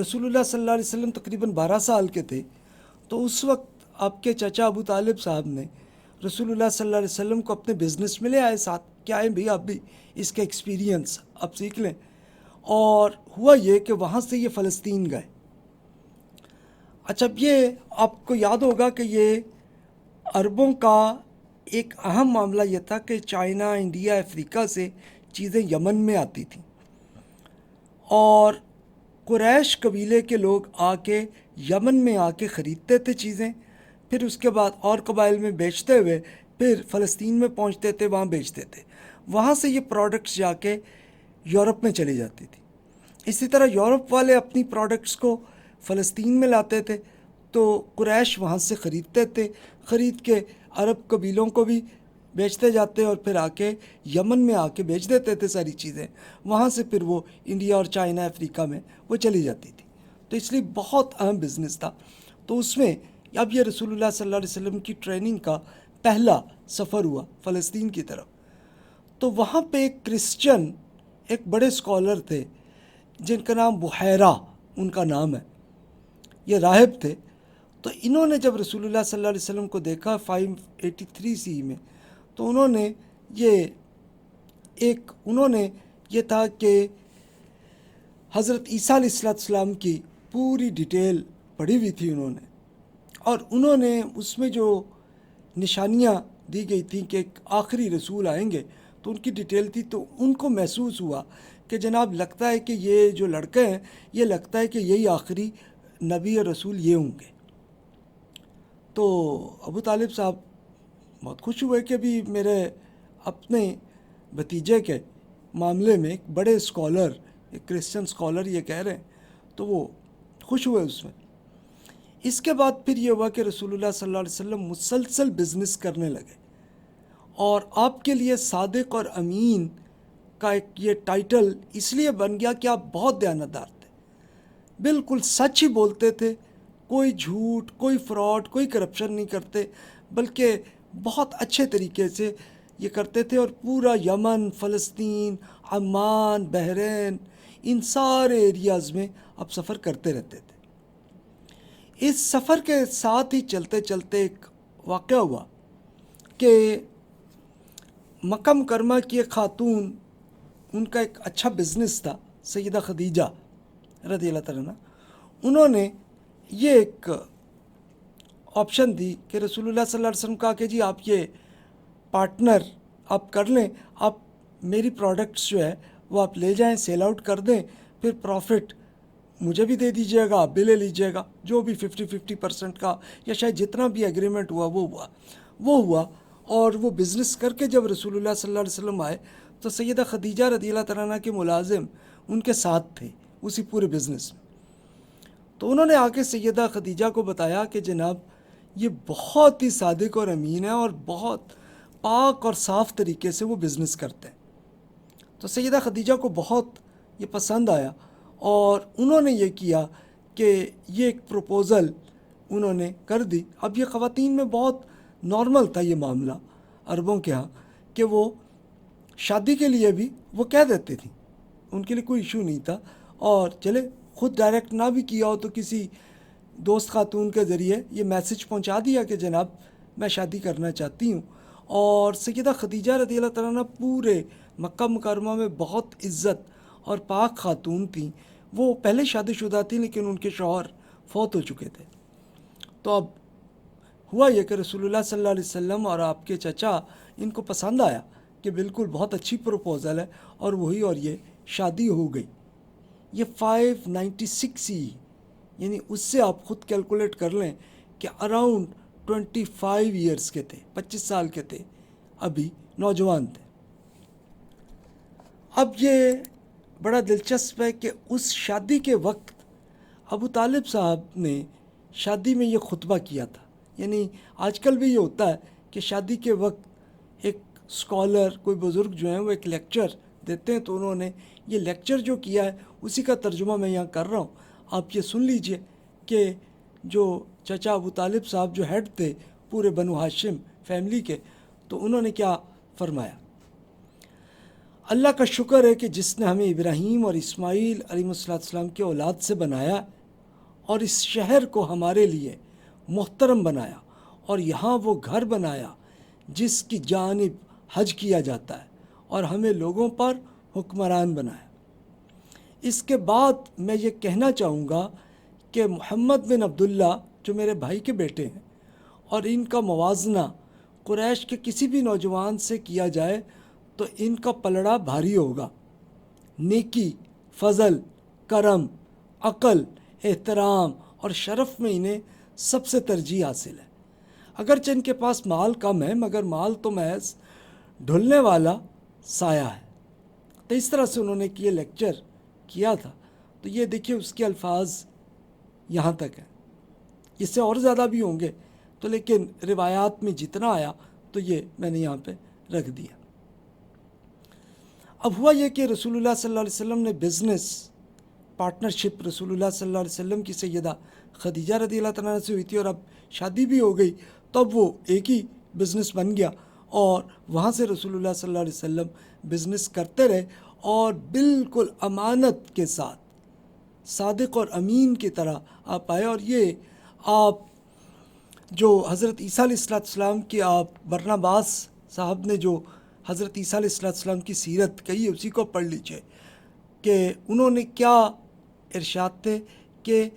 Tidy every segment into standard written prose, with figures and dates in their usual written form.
رسول اللہ صلی اللہ علیہ وسلم تقریباً 12 سال کے تھے، تو اس وقت آپ کے چچا ابو طالب صاحب نے رسول اللہ صلی اللہ علیہ وسلم کو اپنے بزنس میں لے آئے ساتھ کہ آئیں بھئی آپ بھی اس کا ایکسپیرینس آپ سیکھ لیں. اور ہوا یہ کہ وہاں سے یہ فلسطین گئے. اچھا، اب یہ آپ کو یاد ہوگا کہ یہ عربوں کا ایک اہم معاملہ یہ تھا کہ چائنا، انڈیا، افریقہ سے چیزیں یمن میں آتی تھیں، اور قریش قبیلے کے لوگ آ کے یمن میں آ کے خریدتے تھے چیزیں، پھر اس کے بعد اور قبائل میں بیچتے ہوئے پھر فلسطین میں پہنچتے تھے، وہاں بیچتے تھے. وہاں سے یہ پروڈکٹس جا کے یورپ میں چلی جاتی تھی. اسی طرح یورپ والے اپنی پروڈکٹس کو فلسطین میں لاتے تھے، تو قریش وہاں سے خریدتے تھے، خرید کے عرب قبیلوں کو بھی بیچتے جاتے اور پھر آ کے یمن میں آ کے بیچ دیتے تھے ساری چیزیں. وہاں سے پھر وہ انڈیا اور چائنا، افریقہ میں وہ چلی جاتی تھی. تو اس لیے بہت اہم بزنس تھا. تو اس میں اب یہ رسول اللہ صلی اللہ علیہ وسلم کی ٹریننگ کا پہلا سفر ہوا فلسطین کی طرف. تو وہاں پہ ایک کرسچن، ایک بڑے اسکالر تھے جن کا نام بحیرہ ان کا نام ہے، یہ راہب تھے. تو انہوں نے جب رسول اللہ صلی اللہ علیہ وسلم کو دیکھا 583 سی میں، تو انہوں نے یہ تھا کہ حضرت عیسیٰ علیہ السلام کی پوری ڈیٹیل پڑھی ہوئی تھی انہوں نے، اور انہوں نے اس میں جو نشانیاں دی گئی تھیں کہ ایک آخری رسول آئیں گے تو ان کی ڈیٹیل تھی. تو ان کو محسوس ہوا کہ جناب لگتا ہے کہ یہ جو لڑکے ہیں، یہ لگتا ہے کہ یہی آخری نبی اور رسول یہ ہوں گے. تو ابو طالب صاحب بہت خوش ہوئے کہ بھی میرے اپنے بھتیجے کے معاملے میں ایک بڑے اسکالر، ایک کرسچن اسکالر یہ کہہ رہے ہیں، تو وہ خوش ہوئے اس میں. اس کے بعد پھر یہ ہوا کہ رسول اللہ صلی اللہ علیہ وسلم مسلسل بزنس کرنے لگے، اور آپ کے لیے صادق اور امین کا ایک یہ ٹائٹل اس لیے بن گیا کہ آپ بہت دیانتدار تھے، بالکل سچ ہی بولتے تھے، کوئی جھوٹ، کوئی فراڈ، کوئی کرپشن نہیں کرتے، بلکہ بہت اچھے طریقے سے یہ کرتے تھے. اور پورا یمن، فلسطین، عمان، بحرین، ان سارے ایریاز میں آپ سفر کرتے رہتے تھے. اس سفر کے ساتھ ہی چلتے چلتے ایک واقعہ ہوا کہ مکہ مکرمہ کی ایک خاتون، ان کا ایک اچھا بزنس تھا، سیدہ خدیجہ رضی اللہ تعالیٰ عنہ. انہوں نے یہ ایک آپشن دی کہ رسول اللہ صلی اللہ علیہ وسلم کہا کہ جی آپ یہ پارٹنر آپ کر لیں، آپ میری پروڈکٹس جو ہے وہ آپ لے جائیں، سیل آؤٹ کر دیں، پھر پروفٹ مجھے بھی دے دیجیے گا، آپ بھی لے لیجیے گا، جو بھی 50% کا یا شاید جتنا بھی ایگریمنٹ ہوا وہ ہوا. اور وہ بزنس کر کے جب رسول اللہ صلی اللہ علیہ وسلم آئے تو سیدہ خدیجہ رضی اللہ تعالیٰ عنہ کے ملازم ان کے ساتھ تھے اسی پورے بزنس میں. تو انہوں نے آ کے سیدہ خدیجہ کو بتایا کہ جناب یہ بہت ہی صادق اور امین ہے اور بہت پاک اور صاف طریقے سے وہ بزنس کرتے ہیں. تو سیدہ خدیجہ کو بہت یہ پسند آیا، اور انہوں نے یہ کیا کہ یہ ایک پروپوزل انہوں نے کر دی. اب یہ خواتین میں بہت نارمل تھا یہ معاملہ عربوں کے ہاں کہ وہ شادی کے لیے بھی وہ کہہ دیتے تھیں، ان کے لیے کوئی ایشو نہیں تھا. اور چلے خود ڈائریکٹ نہ بھی کیا ہو تو کسی دوست خاتون کے ذریعے یہ میسج پہنچا دیا کہ جناب میں شادی کرنا چاہتی ہوں. اور سیدہ خدیجہ رضی اللہ تعالیٰ عنہ پورے مکہ مکرمہ میں بہت عزت اور پاک خاتون تھیں. وہ پہلے شادی شدہ تھیں لیکن ان کے شوہر فوت ہو چکے تھے. تو اب ہوا یہ کہ رسول اللہ صلی اللہ علیہ وسلم اور آپ کے چچا ان کو پسند آیا کہ بالکل بہت اچھی پروپوزل ہے، اور وہی اور یہ شادی ہو گئی. یہ 596 ہی، یعنی اس سے آپ خود کیلکولیٹ کر لیں کہ اراؤنڈ 25 ایئرس کے تھے، 25 سال کے تھے، ابھی نوجوان تھے. اب یہ بڑا دلچسپ ہے کہ اس شادی کے وقت ابو طالب صاحب نے شادی میں یہ خطبہ کیا تھا. یعنی آج کل بھی یہ ہوتا ہے کہ شادی کے وقت ایک اسکالر، کوئی بزرگ جو ہیں وہ ایک لیکچر دیتے ہیں، تو انہوں نے یہ لیکچر جو کیا ہے اسی کا ترجمہ میں یہاں کر رہا ہوں. آپ یہ سن لیجئے کہ جو چچا ابو طالب صاحب جو ہیڈ تھے پورے بنو ہاشم فیملی کے، تو انہوں نے کیا فرمایا. اللہ کا شکر ہے کہ جس نے ہمیں ابراہیم اور اسماعیل علیہ السلام کی اولاد سے بنایا اور اس شہر کو ہمارے لیے محترم بنایا اور یہاں وہ گھر بنایا جس کی جانب حج کیا جاتا ہے اور ہمیں لوگوں پر حکمران بنایا۔ اس کے بعد میں یہ کہنا چاہوں گا کہ محمد بن عبداللہ جو میرے بھائی کے بیٹے ہیں اور ان کا موازنہ قریش کے کسی بھی نوجوان سے کیا جائے تو ان کا پلڑا بھاری ہوگا۔ نیکی، فضل، کرم، عقل، احترام اور شرف میں انہیں سب سے ترجیح حاصل ہے۔ اگرچہ ان کے پاس مال کم ہے مگر مال تو محض ڈھلنے والا سایہ ہے۔ تو اس طرح سے انہوں نے یہ لیکچر کیا تھا۔ تو یہ دیکھیے اس کے الفاظ یہاں تک ہیں، اس سے اور زیادہ بھی ہوں گے تو لیکن روایات میں جتنا آیا تو یہ میں نے یہاں پہ رکھ دیا۔ اب ہوا یہ کہ رسول اللہ صلی اللہ علیہ وسلم نے بزنس پارٹنرشپ رسول اللہ صلی اللہ علیہ وسلم کی سیدہ خدیجہ رضی اللہ تعالیٰ عنہ سے ہوئی تھی، اور اب شادی بھی ہو گئی، تب وہ ایک ہی بزنس بن گیا اور وہاں سے رسول اللہ صلی اللہ علیہ وسلم بزنس کرتے رہے اور بالکل امانت کے ساتھ صادق اور امین کی طرح آپ آئے۔ اور یہ آپ جو حضرت عیسیٰ علیہ السلام کی آپ برناباس صاحب نے جو حضرت عیسیٰ علیہ السلام کی سیرت کہی ہے اسی کو پڑھ لیجئے کہ انہوں نے کیا ارشاد تھے کہ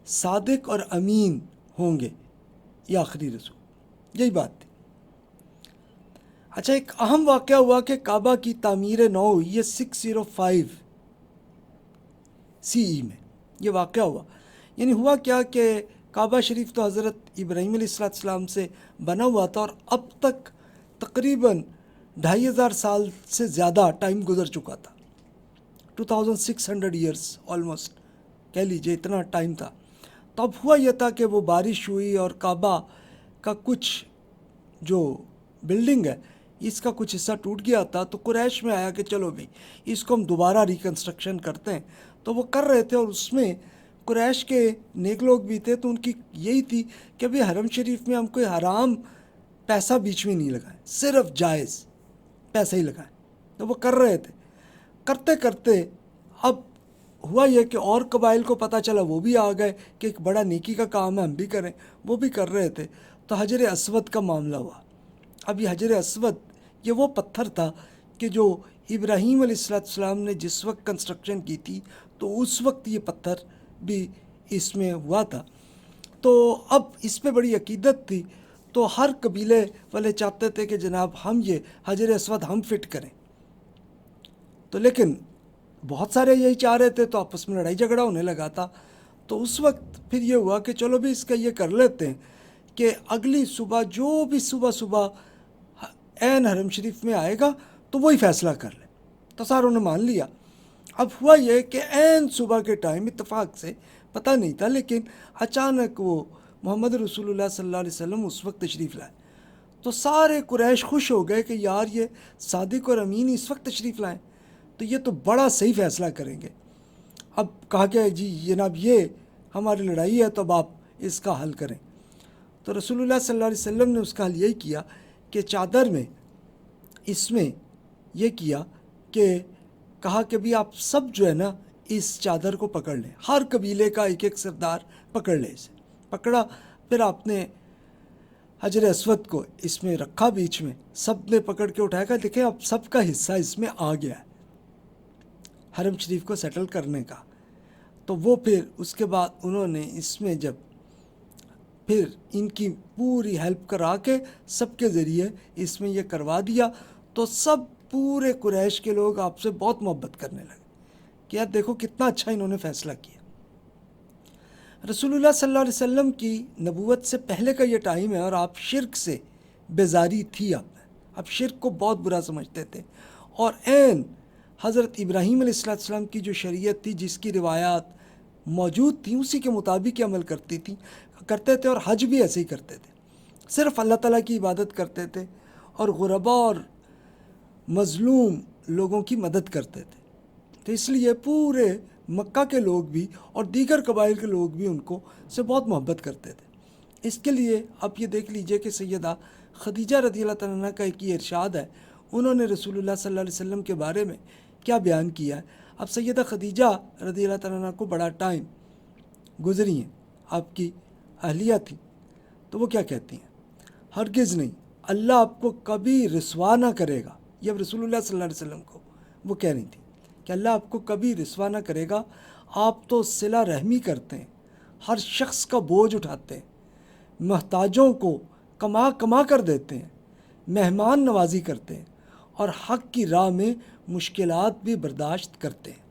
صادق اور امین ہوں گے یہ آخری رسول، یہی بات تھی۔ اچھا، ایک اہم واقعہ ہوا کہ کعبہ کی تعمیر نو ہوئی ہے 605 CE میں، یہ واقعہ ہوا۔ یعنی ہوا کیا کہ کعبہ شریف تو حضرت ابراہیم علیہ السلام سے بنا ہوا تھا اور اب تک تقریباً 2500 سال سے زیادہ ٹائم گزر چکا تھا، 2600 ایئرس آلموسٹ کہہ لیجئے، اتنا ٹائم تھا۔ تو اب ہوا یہ تھا کہ وہ بارش ہوئی اور کعبہ کا کچھ جو بلڈنگ ہے اس کا کچھ حصہ ٹوٹ گیا تھا، تو قریش میں آیا کہ چلو بھائی اس کو ہم دوبارہ ریکنسٹرکشن کرتے ہیں۔ تو وہ کر رہے تھے اور اس میں قریش کے نیک لوگ بھی تھے، تو ان کی یہی تھی کہ ابھی حرم شریف میں ہم کوئی حرام پیسہ بیچ میں نہیں لگائیں، صرف جائز پیسہ ہی لگائیں۔ تو وہ کر رہے تھے، کرتے کرتے اب ہوا یہ کہ اور قبائل کو پتہ چلا، وہ بھی آ گئے کہ ایک بڑا نیکی کا کام ہے ہم بھی کریں، وہ بھی کر رہے تھے۔ تو حجر اسود کا معاملہ ہوا۔ اب یہ حجر اسود یہ وہ پتھر تھا کہ جو ابراہیم علیہ السلام نے جس وقت کنسٹرکشن کی تھی تو اس وقت یہ پتھر بھی اس میں ہوا تھا۔ تو اب اس پہ بڑی عقیدت تھی، تو ہر قبیلے والے چاہتے تھے کہ جناب ہم یہ حجر اسود ہم فٹ کریں، تو لیکن بہت سارے یہی چاہ رہے تھے، تو آپس میں لڑائی جھگڑا ہونے لگا تھا۔ تو اس وقت پھر یہ ہوا کہ چلو بھی اس کا یہ کر لیتے ہیں کہ اگلی صبح جو بھی صبح عین حرم شریف میں آئے گا تو وہی فیصلہ کر لے۔ تو ساروں نے مان لیا۔ اب ہوا یہ کہ عین صبح کے ٹائم اتفاق سے پتہ نہیں تھا، لیکن اچانک وہ محمد رسول اللہ صلی اللہ علیہ وسلم اس وقت تشریف لائے، تو سارے قریش خوش ہو گئے کہ یار یہ صادق اور امین اس وقت تشریف لائیں تو یہ تو بڑا صحیح فیصلہ کریں گے۔ اب کہا کہ جی جناب یہ ہماری لڑائی ہے تو اب آپ اس کا حل کریں۔ تو رسول اللہ صلی اللہ علیہ وسلم نے اس کا حل یہی کیا کہ چادر میں اس میں یہ کیا کہ کہا کہ بھی آپ سب جو ہے نا اس چادر کو پکڑ لیں، ہر قبیلے کا ایک ایک سردار پکڑ لے، اسے پکڑا، پھر آپ نے حجر اسود کو اس میں رکھا بیچ میں، سب نے پکڑ کے اٹھایا کہ دیکھیں اب سب کا حصہ اس میں آ گیا ہے حرم شریف کو سیٹل کرنے کا۔ تو وہ پھر اس کے بعد انہوں نے اس میں جب پھر ان کی پوری ہیلپ کرا کے سب کے ذریعے اس میں یہ کروا دیا، تو سب پورے قریش کے لوگ آپ سے بہت محبت کرنے لگے کہ یار دیکھو کتنا اچھا انہوں نے فیصلہ کیا۔ رسول اللہ صلی اللہ علیہ وسلم کی نبوت سے پہلے کا یہ ٹائم ہے اور آپ شرک سے بیزاری تھی، آپ شرک کو بہت برا سمجھتے تھے، اور عین حضرت ابراہیم علیہ السلام کی جو شریعت تھی جس کی روایات موجود تھیں اسی کے مطابق عمل کرتے تھے، اور حج بھی ایسے ہی کرتے تھے، صرف اللہ تعالیٰ کی عبادت کرتے تھے اور غرباء اور مظلوم لوگوں کی مدد کرتے تھے۔ تو اس لیے پورے مکہ کے لوگ بھی اور دیگر قبائل کے لوگ بھی ان کو سے بہت محبت کرتے تھے۔ اس کے لیے آپ یہ دیکھ لیجئے کہ سیدہ خدیجہ رضی اللہ تعالیٰ عنہ کا ایک یہ ارشاد ہے، انہوں نے رسول اللہ صلی اللہ علیہ وسلم کے بارے میں کیا بیان کیا ہے۔ اب سیدہ خدیجہ رضی اللہ تعالیٰ عنہ کو بڑا ٹائم گزری ہیں، آپ کی اہلیہ تھی، تو وہ کیا کہتی ہیں؟ ہرگز نہیں، اللہ آپ کو کبھی رسوا نہ کرے گا۔ یہ اب رسول اللہ صلی اللہ علیہ وسلم کو وہ کہہ رہی تھی کہ اللہ آپ کو کبھی رسوا نہ کرے گا، آپ تو صلہ رحمی کرتے ہیں، ہر شخص کا بوجھ اٹھاتے ہیں، محتاجوں کو کما کما کر دیتے ہیں، مہمان نوازی کرتے ہیں، اور حق کی راہ میں مشکلات بھی برداشت کرتے ہیں۔